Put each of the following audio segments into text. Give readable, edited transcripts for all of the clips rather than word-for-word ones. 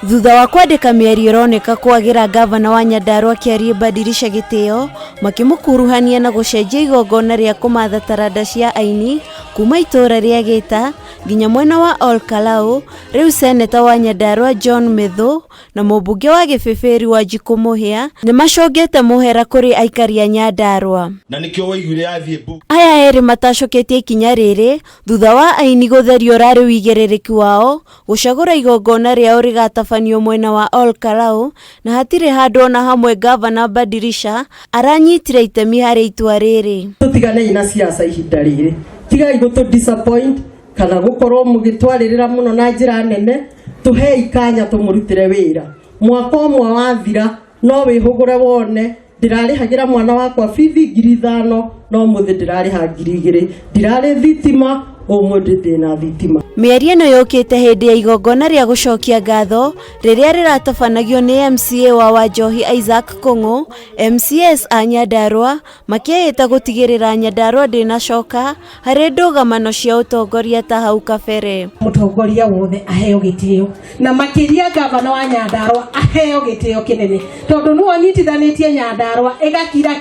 Thutha wa kwandika mĩario ironeka kwagira gavana wa Nyandarua Kĩarĩ Badilisha gĩtĩo makimukuruhania na gucenjia igongona rĩa kumatha taranda cia aini kuma itura rĩa Gĩta nginya mwena wa Olkalau. Riu seneta wa Nyandarua John Methu na mũmbunge wa Gĩbĩbĩri Wanjikũ Mũhĩa nĩ macongete mũhera kuri aikari a Nyandarua. Na nikio waiguire athie bu aya eri matacoketie ikinya rĩrĩ thutha wa aini gutherio rari wigĩrĩrĩki wao gucagura igongona rĩao rigatabanio mwena wa Olkalau, na hatire handu ona hamwe gavana Badilisha aranyitire itemi harĩ itua rĩrĩ. Tutigane ina siasa ihinda rĩrĩ, tigai gutu disappoint kana gukorwo mugitwaririra muno na njira nene. Tuhe ikanya tumurutire wira. Mwaka ũmwe wathira no wihugure wone ndirarihagira mwana wakwa bithi 5,000 no muthi ndirariha 2,000 ndirari thitima umuthi ndina thitima. Mĩario ĩno yũkĩte hĩndĩ ya igongona rĩa gucokia ngatho rĩrĩa rĩratabanagio nĩ MCA wa Wanjohi Isaac Kung'u. MCAs a Nyandarua makĩĩta gutigĩrĩra Nyandarua ndĩnacoka harĩ ndũgamano cia ũtongoria ta hau kabere. Mũtongoria wothe aheo gĩtĩo na makĩria gavana wa Nyandarua aheo gĩtĩo kĩnene tondũ nĩ wanyitithanĩtie Nyandarua ĩgakira.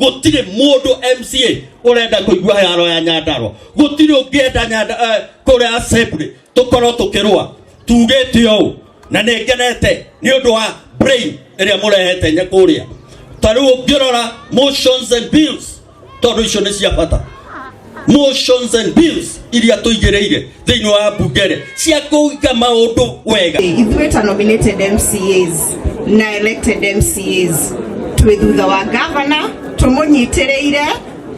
Gutire mundu MCA urenda kuigua yaro ya Nyandarua, gutire ungienda kuri assembly tukoro tukirwa tugete o na nengenete ni undu wa brain iria murehete nyakuria taru ngirora motions and bills tondu icio ni cia bata. Motions and bills iria tuigereire thiini wa bungere cia kuiga maundu wega. Ithuĩ nominated MCAs na elected MCAs twi thutha wa governor tumunyitĩrĩire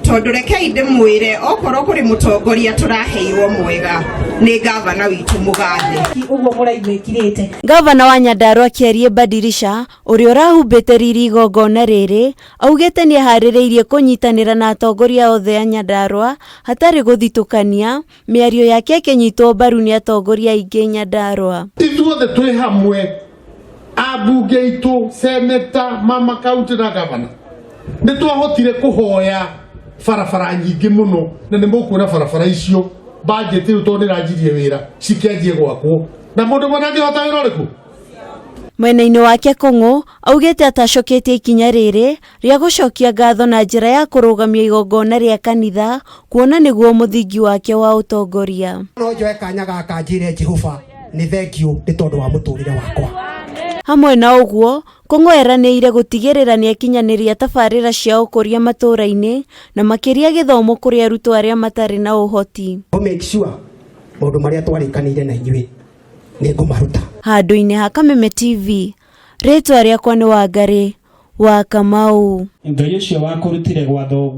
tondu rekei ndĩmwĩre okorwo kuri mutongoria turaheirwo mwega ni gavana witu mugathe uguo muraigwĩkirĩte. Gavana wa Nyandarua Kĩarĩ Badilisha uria ũrahumbĩte riri igongona rĩrĩ augĩte nĩ aharĩrĩirie kũnyitanĩra na atongoria othe a Nyandarua hatarĩ gũthitũkania, mĩario yake ĩkĩnyitwo mbaru nĩ atongoria aingĩ Nyandarua. Ithuothe twĩ hamwe ambunge itu, seneta, mama county na gavana nĩ twahotire kuhoya barabara nyingĩ muno na nĩ mũkuona barabara icio budget ĩyo tondũ nĩranjirie wĩra cikenjie gwakwo na mũndũ mwana angĩhota wĩra ũrĩkũ. Mwena-inĩ wake Kung'u augĩte atacoketie ikinya rĩrĩ rĩa gucokia ngatho na njĩra ya kũrũgamia igongona rĩa kanitha kuona nĩguo mũthingi wake wa ũtongoria. No njoe kanya gaka njĩre Jehova nĩ thengiũ nĩ tondũ wa mũtũrĩre wakwa. Hamwe na ũguo Kung'u eranĩire gutigĩrĩra nĩ akinyanĩria tabarĩra cia ũkũria matũra-inĩ na makĩria gĩthomo kũrĩ arutwo arĩa matarĩ na ũhoti. Make sure maũndũ marĩa twarĩkanĩire na inyuĩ nĩ ngũmaruta. Handũ-inĩ ha Kameme TV, rĩtwa rĩakwa nĩ Wangari wa Kamau. Ngai ũcio wakũrutire gwatho